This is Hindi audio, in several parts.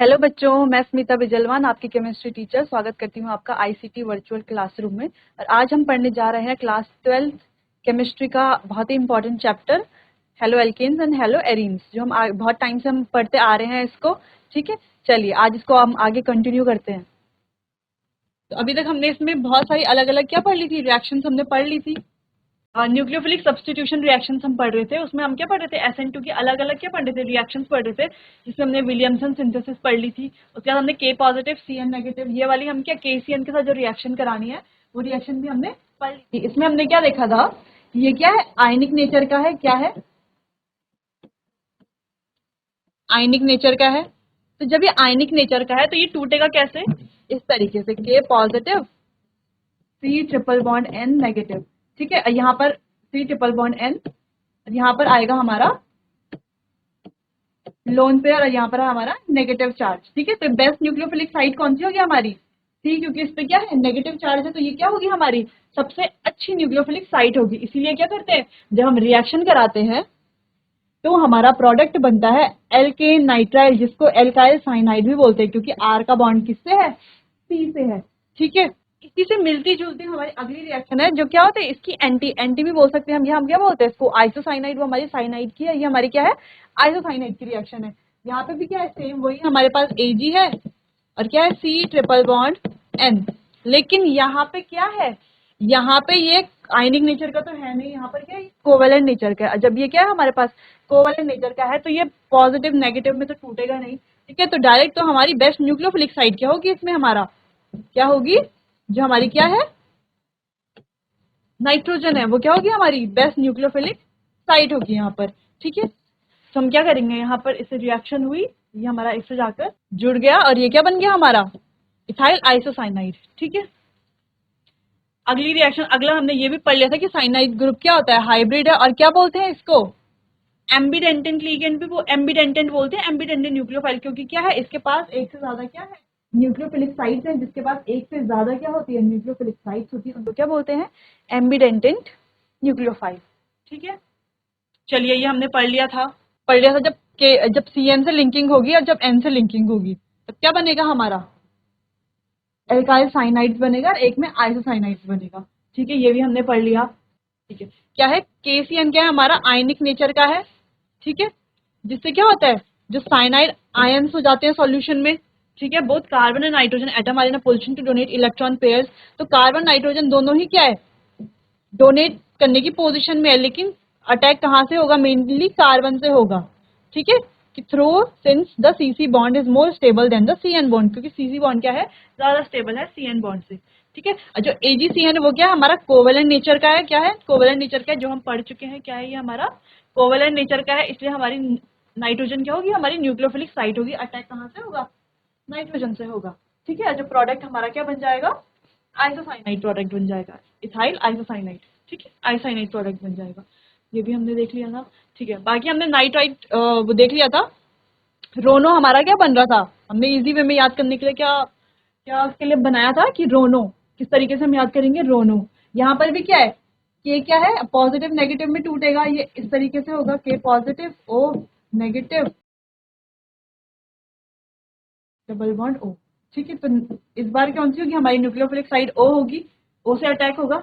हेलो बच्चों, मैं स्मिता बिजलवान आपकी केमिस्ट्री टीचर स्वागत करती हूँ आपका आईसीटी वर्चुअल क्लासरूम में। और आज हम पढ़ने जा रहे हैं क्लास 12 केमिस्ट्री का बहुत ही important chapter haloalkanes and haloarenes, जो हम बहुत टाइम से हम पढ़ते आ रहे हैं इसको। ठीक है, चलिए आज इसको हम आगे कंटिन्यू करते हैं। तो अभी तक हमने इसमें बहुत सारी अलग अलग क्या पढ़ ली थी, रिएक्शंस हमने पढ़ ली थी। न्यूक्लियोफिलिक सब्स्टिट्यूशन रिएक्शंस हम पढ़ रहे थे, उसमें हम क्या पढ़ रहे थे, SN2 की अलग अलग क्या पढ़ रहे थे, रिएक्शंस पढ़ रहे थे, जिसमें हमने विलियमसन सिंथेसिस पढ़ ली थी। उसके बाद हमने K पॉजिटिव CN नेगेटिव ये वाली हम क्या KCN के साथ जो रिएक्शन करानी है वो रिएक्शन भी हमने पढ़ ली थी। इसमें हमने क्या देखा था, ये क्या है, आयनिक नेचर का है। क्या है, आयनिक नेचर का है। तो जब ये आयनिक नेचर का है तो ये टूटेगा कैसे, इस तरीके से, K positive C triple bond N negative. ठीक है, यहाँ पर C ट्रिपल बॉन्ड N, यहाँ पर आएगा हमारा लोन पेयर और यहाँ पर है हमारा नेगेटिव चार्ज। ठीक है, तो बेस्ट न्यूक्लियोफिलिक साइट कौन सी होगी हमारी, सी, क्योंकि इस पे क्या है, नेगेटिव चार्ज है, तो ये क्या होगी हमारी सबसे अच्छी न्यूक्लियोफिलिक साइट होगी। इसीलिए क्या करते हैं, जब हम रिएक्शन कराते हैं तो हमारा प्रोडक्ट बनता है एल्केन नाइट्राइल, जिसको एल्काइल साइनाइड भी बोलते हैं, क्योंकि आर का बॉन्ड किससे है, सी से है। ठीक है, इसी से मिलती जुलती हमारी अगली रिएक्शन है, जो क्या होते हैं, इसकी एंटी एंटी भी बोल सकते हैं हम। ये हम क्या बोलते हैं इसको, आइसोसाइनाइड। वो हमारी साइनाइड की है, ये हमारी क्या है, आइसोसाइनाइड की रिएक्शन है। यहाँ पे भी क्या है, सेम वही, हमारे पास Ag है और क्या है, C ट्रिपल बॉन्ड N। लेकिन यहाँ पे क्या है, यहाँ पे ये आयनिक नेचर का तो है नहीं, यहाँ पर क्या है, कोवेलेंट नेचर का है। जब ये क्या है हमारे पास कोवेलेंट नेचर का है तो ये पॉजिटिव नेगेटिव में तो टूटेगा नहीं। ठीक है, तो डायरेक्ट तो हमारी बेस्ट न्यूक्लियोफिलिक साइट क्या होगी इसमें, हमारा क्या होगी, जो हमारी क्या है, नाइट्रोजन है, वो क्या होगी हमारी बेस्ट न्यूक्लियोफिलिक साइट होगी यहाँ पर। ठीक है, तो हम क्या करेंगे, यहाँ पर इससे रिएक्शन हुई, ये हमारा इससे जाकर जुड़ गया और ये क्या बन गया हमारा, इथाइल आइसोसाइनाइड। ठीक है, अगली रिएक्शन, अगला हमने ये भी पढ़ लिया था कि साइनाइड ग्रुप क्या होता है, हाइब्रिड है, और क्या बोलते हैं इसको, एम्बिडेंटेंट लिगेंड भी, वो एम्बिडेंटेंट बोलते हैं, एम्बिडेंटेंट न्यूक्लियोफाइल, क्योंकि क्या है, इसके पास एक से ज्यादा क्या है, न्यूक्लियोफिलिक साइट्स हैं। जिसके पास एक से ज्यादा क्या होती है, न्यूक्लियोफिलिक साइट्स होती है, उनको क्या बोलते हैं, एम्बिडेंटेंट न्यूक्लियोफाइल। ठीक है, चलिए ये हमने पढ़ लिया था जब CN से लिंकिंग होगी और जब N से लिंकिंग होगी तब क्या बनेगा हमारा, एल्काइल साइनाइड्स बनेगा और एक में आइसोसाइनाइड्स बनेगा। ठीक है, ये भी हमने पढ़ लिया। ठीक है, क्या है, KCN क्या है, हमारा आयनिक नेचर का है। ठीक है, जिससे क्या होता है, जो साइनाइड आयन्स हो जाते हैं सॉल्यूशन में। ठीक है, both carbon and nitrogen atom are in a position to donate electron pairs. तो कार्बन नाइट्रोजन दोनों ही क्या है, डोनेट करने की पोजीशन में है, लेकिन अटैक कहाँ से होगा, मेनली कार्बन से होगा। ठीक है, कि through since the CC bond is more stable then the CN bond, क्योंकि CC बॉन्ड क्या है, ज्यादा स्टेबल है CN बॉन्ड से। ठीक है, और जो AgCN है वो क्या है, हमारा कोवेलेंट नेचर का है। क्या है, कोवेलेंट नेचर का है, जो हम पढ़ चुके हैं। क्या है ये हमारा कोवेलेंट नेचर का है, इसलिए हमारी नाइट्रोजन क्या होगी, हमारी न्यूक्लियोफिलिक साइट होगी। अटैक कहाँ से होगा, नाइट्रोजन से होगा। ठीक है, जो प्रोडक्ट हमारा क्या बन जाएगा, आइसोसाइनाइड प्रोडक्ट बन जाएगा, इथाइल आइसोसाइनाइड। ठीक है, आइसोसाइनाइड प्रोडक्ट बन जाएगा, ये भी हमने देख लिया था। ठीक है, बाकी हमने नाइट्राइट वो देख लिया था। रोनो हमारा क्या बन रहा था, हमने इजी वे में याद करने के लिए क्या क्या उसके लिए बनाया था, कि रोनो किस तरीके से हम याद करेंगे, रोनो। यहाँ पर भी क्या है, के क्या है, पॉजिटिव नेगेटिव में टूटेगा, ये इस तरीके से होगा, के positive O negative double bond O. ठीक है, तो इस बार कौन सी होगी हमारी न्यूक्लियोफिलिक साइड, ओ होगी, ओ से अटैक होगा।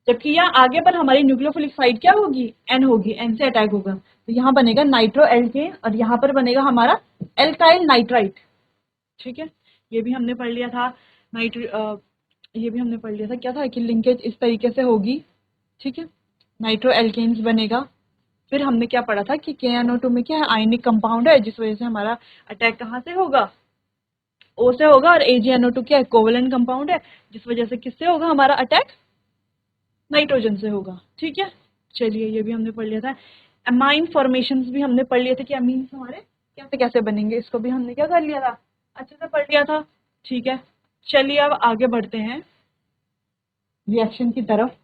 जबकि यहाँ आगे पर हमारी न्यूक्लियोफिलिक साइड क्या होगी, एन होगी, एन से अटैक होगा। तो यहाँ बनेगा नाइट्रो एल्केन और यहाँ पर बनेगा हमारा एल्काइल नाइट्राइट। ठीक है, ये भी हमने पढ़ लिया था। ये भी हमने पढ़ लिया था, क्या था कि लिंकेज इस तरीके से होगी। ठीक है, नाइट्रो एल्केन्स बनेगा। फिर हमने क्या पढ़ा था कि KNO2 में क्या है, आयनिक कंपाउंड है, जिस वजह से हमारा अटैक कहाँ से होगा, ओ से होगा। और AgNO2 क्या है, कोवेलेंट कंपाउंड है, जिस वजह से किससे होगा हमारा अटैक, नाइट्रोजन से होगा। ठीक है, चलिए ये भी हमने पढ़ लिया था। अमाइन फॉर्मेशंस भी हमने पढ़ लिए थे कि अमीन्स हमारे कैसे कैसे बनेंगे, इसको भी हमने क्या कर लिया था, अच्छे से पढ़ लिया था। ठीक है, चलिए अब आगे बढ़ते हैं रिएक्शन की तरफ।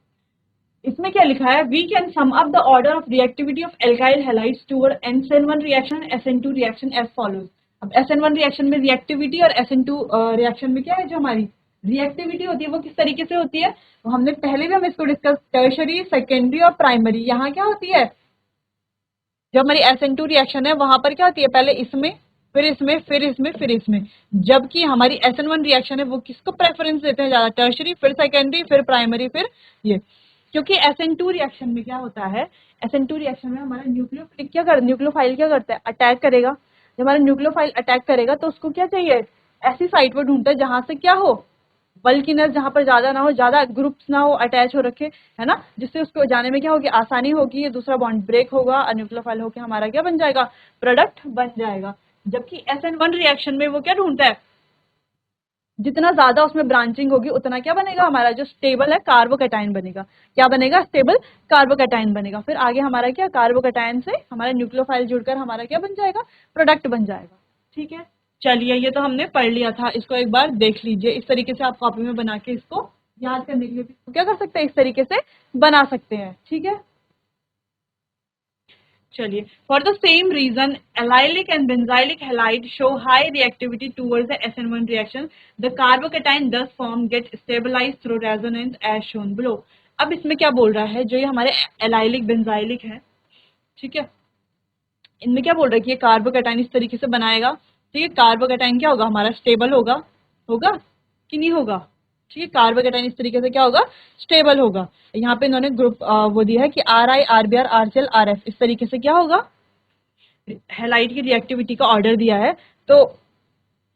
इसमें क्या लिखा है, we can sum up the order of reactivity of alkyl halides toward SN1 reaction SN2 reaction as follows. अब SN1 रिएक्शन में रिएक्टिविटी और SN2 रिएक्शन में क्या है, जो हमारी रिएक्टिविटी होती है वो किस तरीके से होती है, वो हमने पहले भी हम इसको डिस्कस, टर्शरी सेकेंडरी और प्राइमरी। यहाँ क्या होती है, जो हमारी SN2 रिएक्शन है वहां पर क्या होती है, पहले इसमें फिर इसमें, फिर इसमें, फिर इसमें। जबकि हमारी SN1 रिएक्शन है वो किसको प्रेफरेंस देते हैं ज्यादा, टर्शरी, फिर सेकेंडरी, फिर प्राइमरी, फिर ये। क्योंकि SN2 रिएक्शन में क्या होता है, SN2 रिएक्शन में हमारा न्यूक्लियोफिलिक न्यूक्लियोफाइल क्या करता है, अटैक करेगा। जब हमारा न्यूक्लियोफाइल अटैक करेगा तो उसको क्या चाहिए, ऐसी साइट पर ढूंढता है जहां से क्या हो, बल्किनेस, जहां पर ज्यादा ना हो, ज्यादा ग्रुप्स ना हो अटैच हो रखे, है ना, जिससे उसको जाने में क्या होगी, आसानी होगी, ये दूसरा बॉन्ड ब्रेक होगा और न्यूक्लियोफाइल होकर हमारा क्या बन जाएगा, प्रोडक्ट बन जाएगा। जबकि SN1 रिएक्शन में वो क्या ढूंढता है, जितना ज्यादा उसमें ब्रांचिंग होगी उतना क्या बनेगा, हमारा जो स्टेबल है कार्बोकैटायन बनेगा। क्या बनेगा, स्टेबल कार्बोकैटायन बनेगा। फिर आगे हमारा क्या, कार्बोकैटायन से हमारा न्यूक्लियोफाइल जुड़कर हमारा क्या बन जाएगा, प्रोडक्ट बन जाएगा। ठीक है, चलिए ये तो हमने पढ़ लिया था, इसको एक बार देख लीजिए। इस तरीके से आप कॉपी में बना के इसको याद करने के लिए क्या कर सकते हैं, इस तरीके से बना सकते हैं। ठीक है, चलिए, for the same reason allylic and benzylic halide show high reactivity towards the SN1 reaction, the carbocation thus form get stabilised through resonance as shown below. अब इसमें क्या बोल रहा है, जो ये हमारे एलाइलिक बेंजाइलिक है, ठीक है, इनमें क्या बोल रहा है कि ये कार्बोकैटायन इस तरीके से बनाएगा। ठीक है, कार्बोकैटायन क्या होगा, हमारा स्टेबल होगा, होगा कि नहीं होगा। ठीक है, कार्बोकैटायन इस तरीके से क्या होगा, स्टेबल होगा। यहाँ पे इन्होंने ग्रुप वो दिया है कि RI, RBr, RCl, RF, इस तरीके से क्या होगा, हैलाइड की रिएक्टिविटी का ऑर्डर दिया है। तो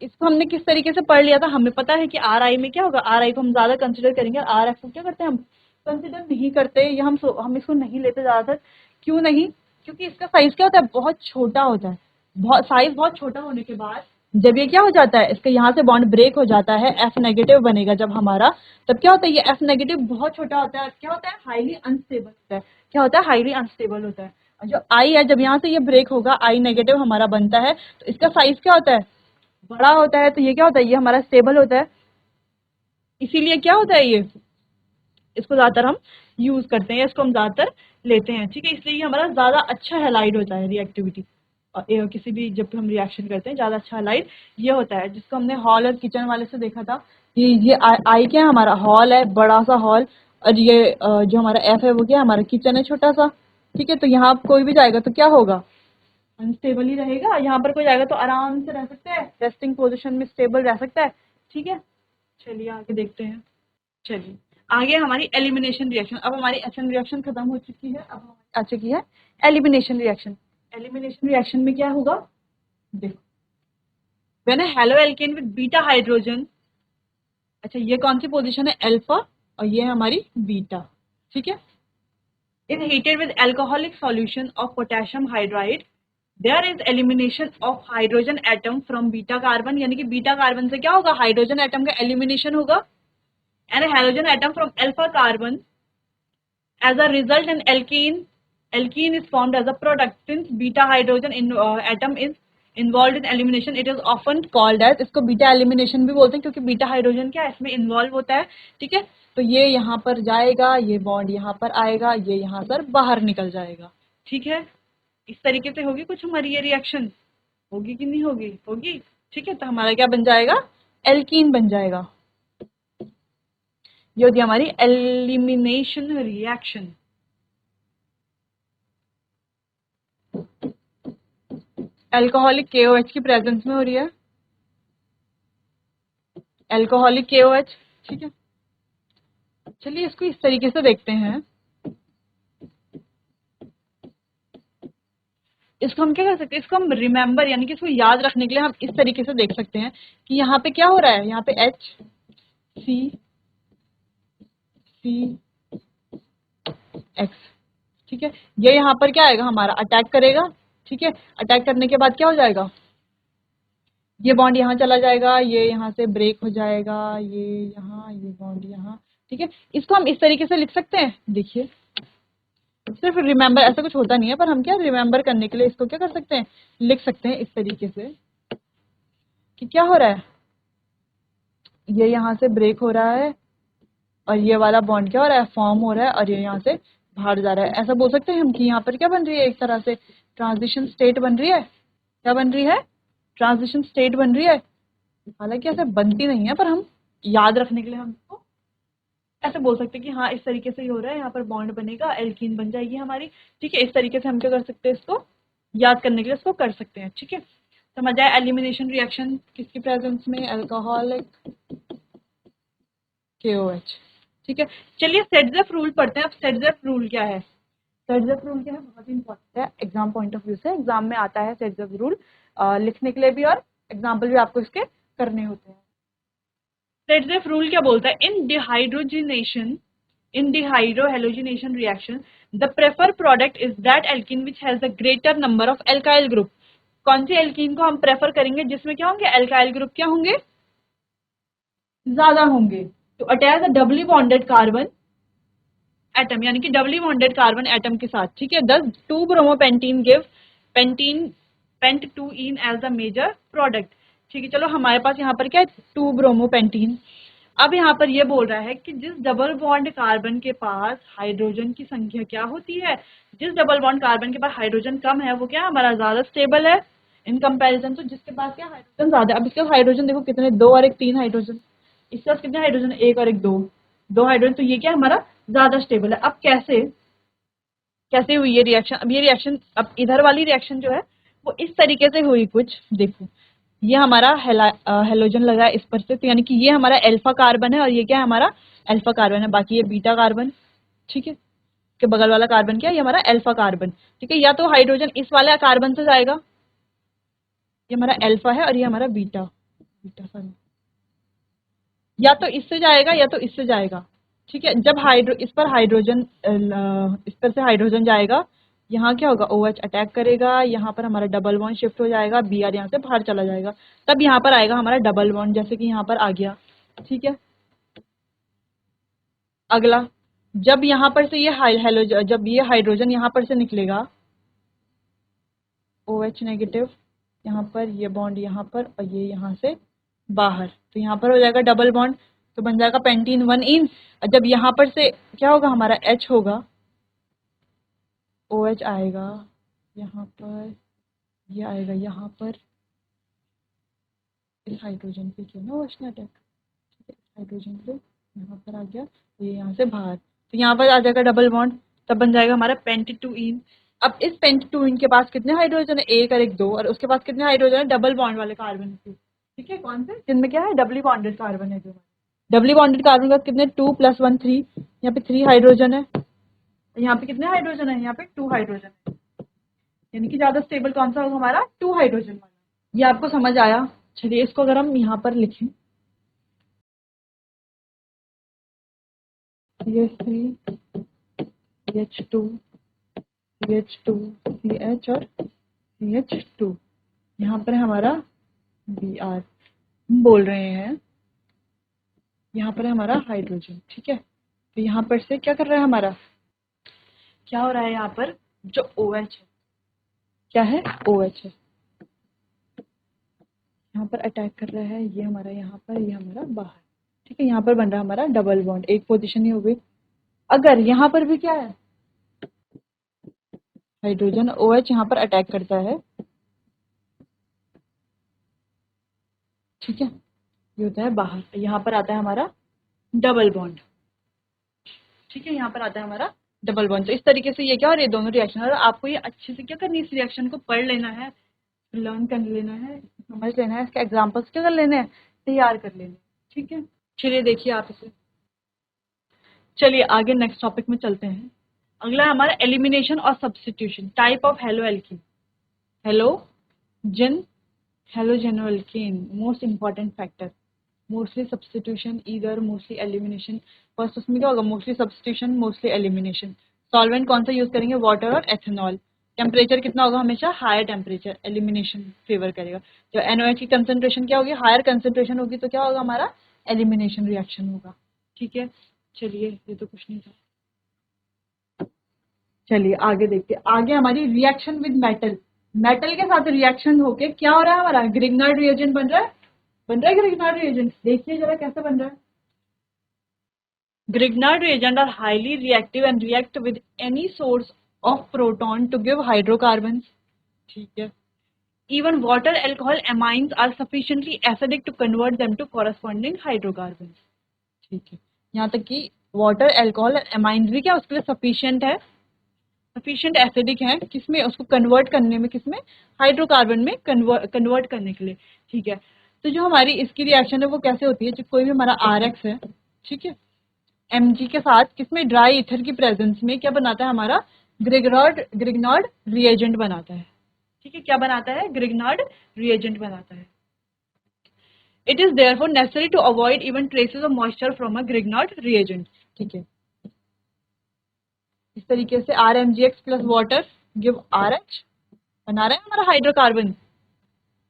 इसको हमने किस तरीके से पढ़ लिया था, हमें पता है कि RI में क्या होगा, RI को हम ज्यादा कंसिडर करेंगे, RF को क्या करते हैं हम कंसिडर नहीं करते, या हम इसको नहीं लेते ज्यादातर। क्यों नहीं, क्योंकि इसका साइज क्या होता है, बहुत छोटा होता है। बहुत साइज बहुत छोटा होने के बाद जब ये क्या हो जाता है, इसके यहाँ से बॉन्ड ब्रेक हो जाता है, F नेगेटिव बनेगा जब हमारा, तब क्या होता है, ये F नेगेटिव बहुत छोटा होता है, क्या होता है, हाईली अनस्टेबल होता है। क्या होता है, हाईली अनस्टेबल होता है। और जो I है, जब यहाँ से ये ब्रेक होगा, I नेगेटिव हमारा बनता है, तो इसका साइज क्या होता है, बड़ा होता है। तो ये क्या होता है, ये हमारा स्टेबल होता है। इसीलिए क्या होता है, ये इसको ज्यादातर हम यूज करते हैं, इसको हम ज्यादातर लेते हैं। ठीक है, इसलिए ये हमारा ज्यादा अच्छा हैलाइड होता है रिएक्टिविटी, और किसी भी जब हम रिएक्शन करते हैं ज्यादा अच्छा हैलाइड ये होता है, जिसको हमने हॉल और किचन वाले से देखा था। ये आई क्या है, हमारा हॉल है, बड़ा सा हॉल, और ये जो हमारा एफ है वो क्या है, हमारा किचन है, छोटा सा। ठीक है, तो यहाँ कोई भी जाएगा तो क्या होगा, अनस्टेबल ही रहेगा। यहाँ पर कोई जाएगा तो आराम से रह सकता है, रेस्टिंग पोजीशन में स्टेबल रह सकता है। ठीक है, चलिए आगे देखते हैं। चलिए आगे हमारी एलिमिनेशन रिएक्शन। अब हमारी एसएन रिएक्शन खत्म हो चुकी है, अब हमारी आ चुकी है एलिमिनेशन रिएक्शन। एलिमिनेशन रिएक्शन में क्या होगा, देखो, when a hello alkane with beta hydrogen, अच्छा ये कौन सी पोजीशन है, अल्फा, और ये है हमारी बीटा। ठीक है, is heated with alcoholic solution of potassium hydride, there is elimination of hydrogen atom from beta carbon, यानी कि बीटा कार्बन से क्या होगा, हाइड्रोजन एटम का एलिमिनेशन होगा, and a halogen atom from alpha carbon. As a result, an alkene is formed as a product. Since beta hydrogen atom is involved in elimination, it is often called as, इसको बीटा एलिमिनेशन भी बोलते हैं, क्योंकि बीटा हाइड्रोजन क्या है, इसमें इन्वॉल्व होता है। ठीक है, तो ये यहाँ पर जाएगा, ये बॉन्ड यहाँ पर आएगा, ये यहाँ पर बाहर निकल जाएगा। ठीक है, इस तरीके से होगी कुछ हमारी ये रिएक्शन, होगी कि नहीं होगी, होगी। ठीक है, तो हमारा क्या बन जाएगा, एल्कीन बन जाएगा। ये होती है हमारी एलिमिनेशन रिएक्शन। अल्कोहलिक KOH की प्रेजेंस में हो रही है, अल्कोहलिक KOH। ठीक है, चलिए इसको इस तरीके से देखते हैं। इसको हम क्या कर सकते हैं, इसको हम रिमेंबर यानी कि इसको याद रखने के लिए हम इस तरीके से देख सकते हैं कि यहाँ पे क्या हो रहा है, यहाँ पे HCX। ठीक है, ये यहाँ पर क्या आएगा, हमारा अटैक करेगा। ठीक है, अटैक करने के बाद क्या हो जाएगा, ये बॉन्ड यहाँ चला जाएगा, ये यहाँ से ब्रेक हो जाएगा, ये यहाँ, ये बॉन्ड यहाँ। ठीक है, इसको हम इस तरीके से लिख सकते हैं, देखिए सिर्फ रिमेंबर, ऐसा कुछ होता नहीं है, पर हम क्या रिमेंबर करने के लिए इसको क्या कर सकते हैं, लिख सकते हैं इस तरीके से कि क्या हो रहा है, ये यहाँ से ब्रेक हो रहा है, और ये वाला बॉन्ड क्या हो रहा है, फॉर्म हो रहा है, और ये यहाँ से बाहर जा रहा है। ऐसा बोल सकते हैं हम कि यहाँ पर क्या बन रही है, एक तरह से ट्रांजिशन स्टेट बन रही है। क्या बन रही है, ट्रांजिशन स्टेट बन रही है। हालांकि ऐसे बनती नहीं है, पर हम याद रखने के लिए हम इसको ऐसे बोल सकते हैं कि हाँ इस तरीके से ही हो रहा है, यहाँ पर बॉन्ड बनेगा, एल्कीन बन जाएगी हमारी। ठीक है, इस तरीके से हम क्या कर सकते हैं, इसको याद करने के लिए इसको कर सकते हैं। ठीक है, तो समझ आया एलिमिनेशन रिएक्शन किसकी प्रेजेंस में, अल्कोहलिक KOH। ठीक है, चलिए सेट्ज़ेफ रूल पढ़ते हैं। अब सेट्ज़ेफ रूल क्या है? सेट्ज़ेफ रूल क्या है, बहुत ही इंपॉर्टेंट है एग्जाम पॉइंट ऑफ व्यू से। एग्जाम में आता है सेट्ज़ेफ रूल लिखने के लिए भी, और एग्जाम्पल भी आपको इसके करने होते हैं। सेट्ज़ेफ रूल क्या बोलता है? इन dehydrogenation, in dehydrohalogenation reaction the preferred product is that alkene which has the greater number of alkyl group। कौन सी एल्कीन को हम प्रेफर करेंगे जिसमें क्या होंगे, एल्काइल ग्रुप क्या होंगे, ज्यादा होंगे। तो attach the doubly bonded carbon atom, यानी कि डबली बॉन्डेड कार्बन एटम के साथ। ठीक है, thus 2 bromopentane give pentene pent 2 ene as the major product. ठीक है, चलो हमारे पास यहाँ पर क्या है, 2 ब्रोमोपेंटीन। अब यहाँ पर ये बोल रहा है कि जिस डबल बॉन्ड कार्बन के पास हाइड्रोजन की संख्या क्या होती है, जिस डबल बॉन्ड कार्बन के पास हाइड्रोजन कम है वो क्या हमारा ज्यादा स्टेबल है इन कंपैरिजन तो जिसके पास क्या हाइड्रोजन ज्यादा है। अब इसके हाइड्रोजन देखो कितने, 2 और 1 3 हाइड्रोजन, इसके पास कितने हाइड्रोजन, 1 और 1 2 हाइड्रोजन, तो ये क्या हमारा ज्यादा स्टेबल है। अब कैसे कैसे हुई ये रिएक्शन? अब ये रिएक्शन, अब इधर वाली रिएक्शन जो है वो इस तरीके से हुई कुछ, देखो ये हमारा हेलोजन लगा है इस पर से, तो यानी कि ये हमारा अल्फा कार्बन है और ये क्या है हमारा अल्फा कार्बन है, बाकी ये बीटा कार्बन। ठीक है, के बगल वाला कार्बन क्या है, ये हमारा अल्फा कार्बन। ठीक है, या तो हाइड्रोजन इस वाले कार्बन से जाएगा, ये हमारा अल्फा है और ये हमारा बीटा बीटा सॉरी, या तो इससे जाएगा या तो इससे जाएगा। ठीक है, जब इस पर हाइड्रोजन इस पर से हाइड्रोजन जाएगा, यहाँ क्या होगा, OH अटैक करेगा, यहाँ पर हमारा डबल बॉन्ड शिफ्ट हो जाएगा, Br यहाँ से बाहर चला जाएगा, तब यहाँ पर आएगा हमारा डबल बॉन्ड, जैसे कि यहाँ पर आ गया। ठीक है, अगला, जब यहाँ पर से ये हेलोजन, जब ये हाइड्रोजन यहाँ पर से निकलेगा, OH नेगेटिव यहाँ पर, ये बॉन्ड यहाँ पर और ये यहाँ से बाहर, तो यहाँ पर हो जाएगा डबल बॉन्ड, तो बन जाएगा पेंटीन 1 इन। जब यहाँ पर से क्या होगा, हमारा H होगा, OH आएगा यहाँ पर, ये आएगा यहाँ पर, इस हाइड्रोजन पे क्यों ना OH ने अटैक, ठीक है, हाइड्रोजन पे यहाँ पर आ गया, ये यहाँ से बाहर, तो यहाँ पर आ जाएगा डबल बॉन्ड, तब बन जाएगा हमारा पेंट 2 इन। अब इस पेंट 2 इन के पास कितने हाइड्रोजन है, 1 और 1 2, और उसके पास कितने हाइड्रोजन है, डबल बॉन्ड वाले कार्बन के। ठीक है, कौन से, जिनमें क्या है डबली बॉन्डेड कार्बन है, जो डबली बॉन्डेड कार्बन का कितने 2 + 1 3, यहाँ पे 3 हाइड्रोजन है, यहाँ पे कितने हाइड्रोजन है, यहाँ पे 2 हाइड्रोजन है, यानी कि ज्यादा स्टेबल कौन सा होगा हमारा, 2 हाइड्रोजन वाला। ये आपको समझ आया? चलिए इसको अगर हम यहाँ पर लिखें, CH3 CH2 CH2 CH और CH2, यहाँ पर हमारा Br, हम बोल रहे हैं यहाँ पर है हमारा हाइड्रोजन। ठीक है, तो यहाँ पर से क्या कर रहा है हमारा, क्या हो रहा है यहाँ पर, जो OH है, क्या है, OH है, यहाँ पर अटैक कर रहा है, ये हमारा यहाँ पर, ये हमारा बाहर। ठीक है, यहाँ पर बन रहा है हमारा डबल बॉन्ड, एक पोजीशन ही हो गई। अगर यहाँ पर भी क्या है, हाइड्रोजन OH यहाँ पर अटैक करता है, ठीक है, ये होता है बाहर, यहाँ पर आता है हमारा डबल बॉन्ड। ठीक है, यहाँ पर आता है हमारा डबल बॉन्ड। तो इस तरीके से ये क्या, और ये दोनों रिएक्शन, और आपको ये अच्छे से क्या करनी है, इस रिएक्शन को पढ़ लेना है, लर्न कर लेना है, समझ लेना है, इसके एग्जाम्पल्स क्या कर लेने हैं, तैयार कर लेने। ठीक है, चलिए देखिए आप इसे। चलिए आगे नेक्स्ट टॉपिक में चलते हैं। अगला है हमारा एलिमिनेशन और substitution, type of haloalkane, halogen halogenoalkane, most important factor, mostly substitution इधर, मोस्टली एलिमिनेशन। फर्स्ट उसमें क्या होगा, mostly substitution mostly elimination. Solvent कौन सा यूज करेंगे, वाटर और एथेनॉल। टेम्परेचर कितना होगा, हमेशा हायर टेम्परेचर, एलिमिनेशन फेवर करेगा। जो NOH की कंसेंट्रेशन क्या होगी, हायर कंसेंट्रेशन होगी, तो क्या होगा हमारा एलिमिनेशन रिएक्शन होगा। ठीक है, चलिए ये तो कुछ नहीं था, चलिए आगे देखते हैं। आगे हमारी रिएक्शन विद मेटल, मेटल के साथ रिएक्शन होके क्या हो रहा है हमारा, ग्रिग्नार्ड रिएजेंट बन रहा है, बन रहा है ग्रिग्नार्ड रिएजेंट। देखिए जरा कैसे बन रहा है। Grignard reagent are highly reactive and react with any source of proton to give hydrocarbons. ठीक है, even water alcohol amines are sufficiently acidic to convert them to corresponding hydrocarbons. ठीक है, यहाँ तक कि वाटर अल्कोहल एमाइंस भी क्या उसके लिए सफिशिएंट है, सफिशिएंट एसिडिक हैं, किसमें, उसको कन्वर्ट करने में, किसमें, हाइड्रोकार्बन में कन्वर्ट करने के लिए, ठीक है। तो जो हमारी इसकी रिएक्शन है वो कैसे होती है, जो कोई भी हमारा RX है, ठीक है, Mg के साथ किसमें, ड्राई ईथर की प्रेजेंस में क्या बनाता है हमारा, ग्रिग्नॉर्ड रिएजेंट बनाता है, ठीक है, क्या बनाता है, ग्रिग्नॉर्ड रिएजेंट बनाता है। It is therefore necessary to avoid even traces of moisture from a Grignard reagent, ठीक है। इस तरीके से RMgX plus water give RH, बना रहे हैं हमारा हाइड्रोकार्बन।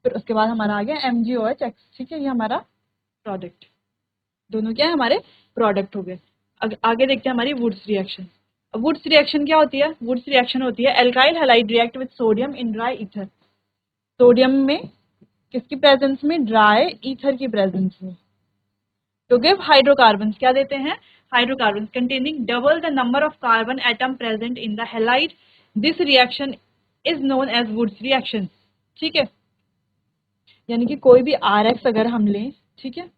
फिर उसके बाद हमारा आ गया MgOH, ठीक है, ये हमारा प्रोडक्ट, दोनों क्या है, हमारे प्रोडक्ट हो गए। आगे देखते हैं हमारी वुड्स रिएक्शन। अब वुड्स रिएक्शन क्या होती है, वुड्स रिएक्शन होती है alkyl halide react with sodium in dry ether, sodium में किसकी प्रेजेंस में, ड्राई ईथर की प्रेजेंस में, टू गिव हाइड्रोकार्बन, क्या देते हैं, hydrocarbon containing double the number of carbon atom present in the halide. This reaction is known as Wurtz reaction, ठीक है। यानी कि कोई भी RX अगर हम लें, ठीक है,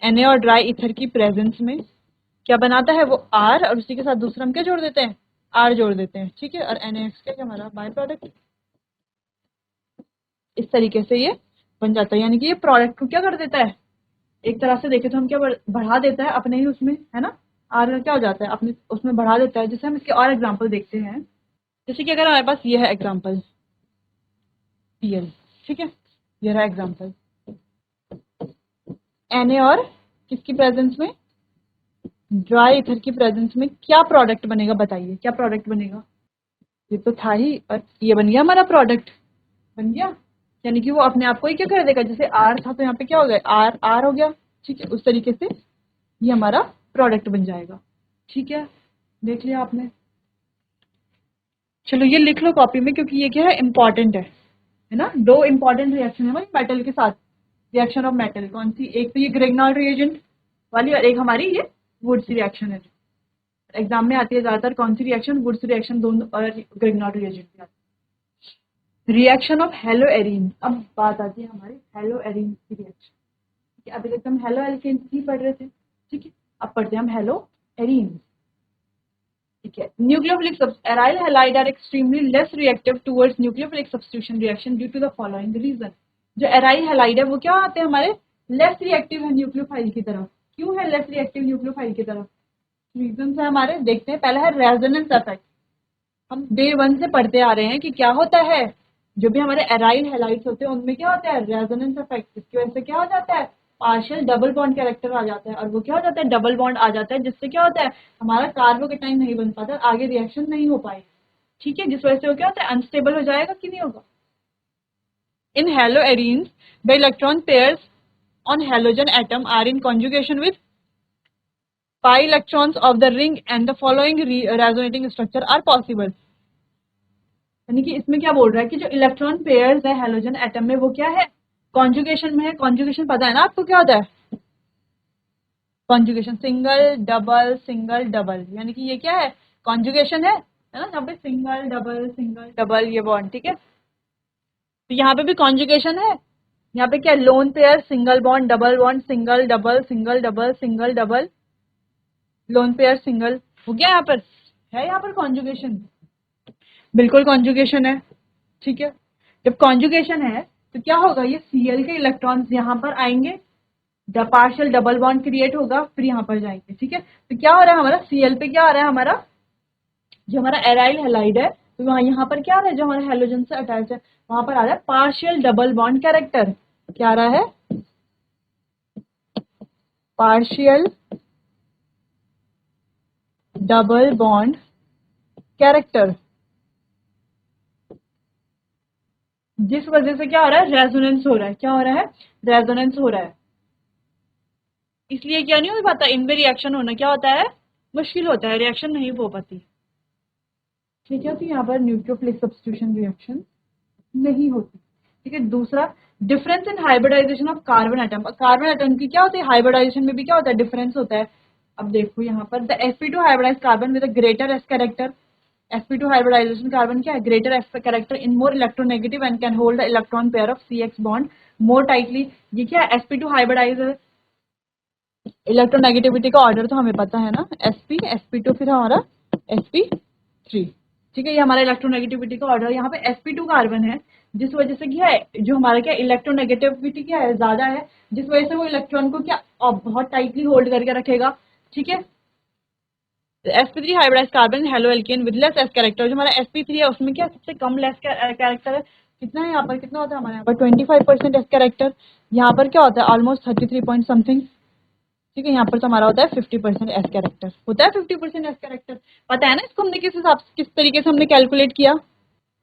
Na और ड्राई ईथर की प्रेजेंस में क्या बनाता है वो R, और उसी के साथ दूसरा हम क्या जोड़ देते हैं, R जोड़ देते हैं, ठीक है, और NaX क्या हमारा बाय प्रोडक्ट। इस तरीके से ये बन जाता है, यानी कि ये प्रोडक्ट को क्या कर देता है, एक तरह से देखें तो हम क्या बढ़ा देता है अपने ही उसमें, है ना, R का क्या हो जाता है अपने उसमें बढ़ा देता है। जैसे हम इसके और एग्जांपल देखते हैं, जैसे कि अगर हमारे पास ये है एग्जांपल Cl, ठीक है, ये रहा एग्जांपल, Na और किसकी प्रेजेंस में, ड्राई ईथर की प्रेजेंस में क्या प्रोडक्ट बनेगा, बताइए क्या प्रोडक्ट बनेगा, ये तो था ही, और ये बन गया हमारा प्रोडक्ट, बन गया, यानी कि वो अपने आप को ही क्या कर देगा, जैसे R था तो यहाँ पे क्या हो गया, R हो गया, ठीक है, उस तरीके से ये हमारा प्रोडक्ट बन जाएगा, ठीक है, देख लिया आपने। चलो ये लिख लो कॉपी में, क्योंकि ये क्या है, इंपॉर्टेंट है ना। दो इंपॉर्टेंट रिएक्शन है हमारी मेटल के साथ, रिएक्शन ऑफ मेटल कौन सी, एक तो ये ग्रिग्नॉर्ड रिएजेंट वाली, और एक हमारी ये वुड्स रिएक्शन है। एग्जाम में आती है ज्यादातर कौन सी रिएक्शन, वुड्स रिएक्शन दोनों, और ग्रिग्नॉर्ड रिएजेंट भी आती है। रिएक्शन ऑफ हेलो एरीन, अब बात आती है हमारी हेलो एरीन की रिएक्शन। अभी तक हम हेलो एल्केन ही पढ़ रहे थे, ठीक है, अब पढ़ते हैं हम हेलो एरीन, ठीक है। Nucleophilic aryl halide are extremely less reactive towards nucleophilic substitution reaction due to the following reason. जो एराइल हैलाइड है वो क्या आते हैं हमारे, लेस रिएक्टिव है न्यूक्लियोफाइल की तरफ। क्यों है लेस रिएक्टिव न्यूक्लियोफाइल की तरफ, रीजन है हमारे, देखते हैं। पहला है रेजोनेंस इफेक्ट, हम डे 1 से पढ़ते आ रहे हैं कि क्या होता है, जो भी हमारे एराइल हैलाइड्स होते हैं उनमें क्या होता है, रेजोनेंस इफेक्ट, इसकी वजह से क्या हो जाता है, पार्शियल डबल बॉन्ड कैरेक्टर आ जाता है, और वो क्या हो जाता है, डबल बॉन्ड आ जाता है, जिससे क्या होता है, हमारा कार्बोकेटाइन नहीं बन पाता, आगे रिएक्शन नहीं हो पाएगी, ठीक है, जिस वजह से वो क्या होता है, अनस्टेबल हो जाएगा कि नहीं होगा। In haloarenes the electron pairs on halogen atom are in conjugation with pi electrons of the ring and the following resonating structure are possible। यानी कि इसमें क्या बोल रहा है कि जो इलेक्ट्रॉन पेयर्स है हेलोजन एटम में वो क्या है, कॉन्जुगेशन में है। कॉन्जुगेशन पता है ना आपको क्या होता है, कॉन्जुगेशन सिंगल डबल, यानी कि ये क्या है, कॉन्जुगेशन है ना, यहाँ पे सिंगल डबल ये बॉन्ड, ठीक है। तो यहाँ पे भी कॉन्जुगेशन है, यहाँ पे क्या, lone pair single bond single double lone pair single, हो गया, यहाँ पर है, यहाँ पर कॉन्जुगेशन, बिल्कुल कॉन्जुगेशन है, ठीक है। जब कॉन्जुगेशन है तो क्या होगा, ये Cl के इलेक्ट्रॉन्स यहाँ पर आएंगे, पार्शियल डबल बॉन्ड क्रिएट होगा, फिर यहाँ पर जाएंगे, ठीक है। तो क्या हो रहा है हमारा Cl पे, क्या आ रहा है हमारा, जो हमारा एराइल हैलाइड है, तो वहाँ यहाँ पर क्या आ रहा है, जो हमारा हेलोजन से अटैच है वहां पर आ रहा है पार्शियल डबल बॉन्ड कैरेक्टर, क्या आ रहा है, पार्शियल डबल बॉन्ड कैरेक्टर, जिस वजह से क्या हो रहा है, रेजोनेंस हो रहा है, क्या हो रहा है, रेजोनेंस हो रहा है। इसलिए क्या नहीं हो पाता, इनमें रिएक्शन होना क्या होता है, मुश्किल होता है, रिएक्शन नहीं हो पाती, ठीक है। तो यहाँ पर न्यूक्लियोफिलिक सब्स्टिट्यूशन रिएक्शन नहीं होती, ठीक है। दूसरा, difference in hybridisation of carbon atom, carbon atom की क्या होती है, हाइब्रिडाइजेशन में भी क्या होता है, डिफरेंस होता है। अब देखो यहाँ पर the sp2 hybridise carbon with a greater s character, sp2 hybridisation carbon क्या है, greater s character in more electronegative and can hold the electron pair of CX bond more tightly. ये क्या है, sp2 हाइब्रिडाइज है, इलेक्ट्रोनेगेटिविटी का ऑर्डर तो हमें पता है ना, sp sp2 फिर हमारा sp3, ठीक है, ये हमारा इलेक्ट्रोनेगेटिविटी का ऑर्डर। यहाँ पे sp2 कार्बन है, जिस वजह से क्या है, जो हमारा क्या इलेक्ट्रोनेगेटिविटी क्या है, ज्यादा है, जिस वजह से वो इलेक्ट्रॉन को क्या बहुत टाइटली होल्ड करके रखेगा। ठीक है, sp3 hybridise carbon halo alkane with less S character. जो हमारा sp3 है उसमें क्या सबसे कम लेस कैरेक्टर है, कितना है यहाँ पर, कितना होता है हमारे यहाँ पर 25% एस कैरेक्टर। यहाँ पर क्या होता है ऑलमोस्ट 33 पॉइंट समथिंग। ठीक है, यहाँ पर तो हमारा होता है 50% एस कैरेक्टर, होता है 50% एस कैरेक्टर। पता है ना इसको हमने किस हिसाब से, किस तरीके से हमने कैलकुलेट किया,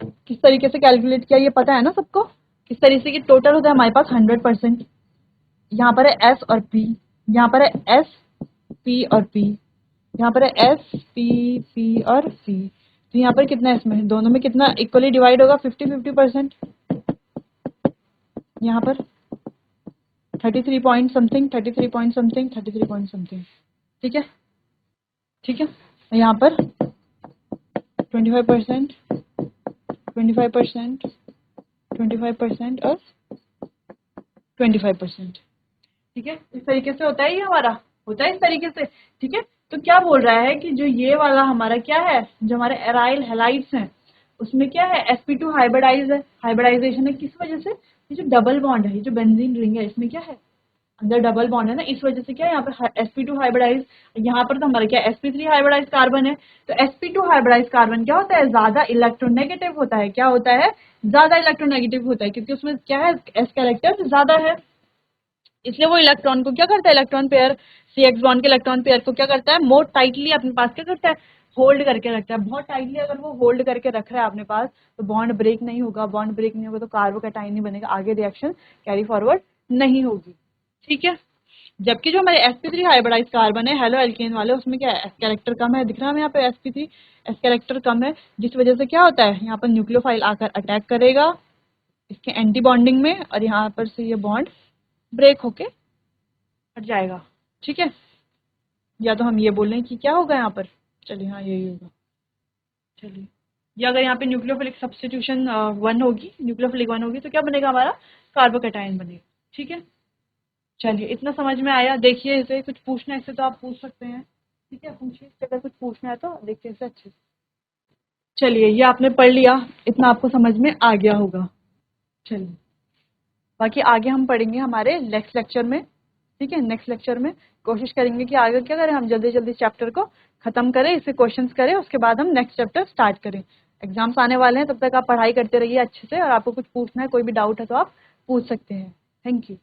किस तरीके से कैलकुलेट किया, ये पता है ना सबको, किस तरीके की टोटल होता है हमारे पास 100%। यहाँ पर है एस और पी, यहाँ पर है एस पी और पी, यहाँ पर है एस पी और पी। तो यहाँ पर कितना है, इसमें दोनों में कितना इक्वली डिवाइड होगा, 50-50%। यहाँ पर 33 point something, 33 point something, 33 point something. ठीक है, ठीक है, यहाँ पर 25%, 25%, 25% और 25%। ठीक है, इस तरीके से होता है ये हमारा, होता है इस तरीके से। ठीक है, तो क्या बोल रहा है कि जो ये वाला हमारा क्या है, जो हमारे एराइल हैलाइड्स हैं उसमें क्या है sp2 हाइब्रिडाइज है, हाइब्रिडाइजेशन है, किस वजह से, ये जो डबल बॉन्ड है, ये जो बेंजीन रिंग है इसमें क्या है अंदर डबल बॉन्ड है ना, इस वजह से क्या है यहाँ पर sp2 हाइब्रिडाइज। यहाँ पर तो हमारा क्या sp3 हाइब्रिडाइज कार्बन है। तो sp2 हाइब्रिडाइज कार्बन क्या होता है, ज्यादा इलेक्ट्रोनेगेटिव होता है। क्या होता है, ज्यादा इलेक्ट्रोनेगेटिव होता है, क्योंकि उसमें क्या है एस कैरेक्टर ज्यादा है, इसलिए वो इलेक्ट्रॉन को क्या करता है, इलेक्ट्रॉन पेयर CX बॉन्ड के इलेक्ट्रॉन पेयर को क्या करता है, मोर टाइटली अपने पास क्या करता है, होल्ड करके रखता है बहुत टाइटली। अगर वो होल्ड करके रख रहा है अपने पास तो बॉन्ड ब्रेक नहीं होगा, बॉन्ड ब्रेक नहीं होगा तो कार्बोकैटायन नहीं बनेगा, आगे रिएक्शन कैरी फॉरवर्ड नहीं होगी। ठीक है, जबकि जो हमारे sp3 हाइब्रिडाइज कार्बन है हेलो एल्केन वाले, उसमें क्या है एस कैरेक्टर कम है, दिख रहा है हमें यहाँ पे sp3 एस कैरेक्टर कम है, जिस वजह से क्या होता है यहाँ पर न्यूक्लियोफाइल आकर अटैक करेगा इसके एंटी बॉन्डिंग में, और यहाँ पर से ये बॉन्ड ब्रेक होके हट जाएगा। ठीक है, या तो हम ये बोल रहे हैं कि क्या होगा यहाँ पर, चलिए हाँ यही होगा। चलिए, ये अगर यहाँ पे न्यूक्लियोफिलिक सब्स्टिट्यूशन 1 होगी, न्यूक्लियोफिलिक 1 होगी तो क्या बनेगा हमारा, कार्बोकैटायन बनेगा। ठीक है, चलिए इतना समझ में आया। देखिए इसे कुछ पूछना है इससे तो आप पूछ सकते हैं। ठीक है, पूछिए इससे, अगर कुछ पूछना है तो देखिए इसे अच्छे से। चलिए, ये आपने पढ़ लिया, इतना आपको समझ में आ गया होगा। चलिए, बाकी आगे हम पढ़ेंगे हमारे नेक्स्ट लेक्चर में। ठीक है, नेक्स्ट लेक्चर में कोशिश करेंगे कि आगे क्या करें, हम जल्दी जल्दी चैप्टर को खत्म करें, इसे क्वेश्चंस करें, उसके बाद हम नेक्स्ट चैप्टर स्टार्ट करें। एग्जाम्स आने वाले हैं, तब तक आप पढ़ाई करते रहिए अच्छे से, और आपको कुछ पूछना है, कोई भी डाउट है तो आप पूछ सकते हैं। Thank you.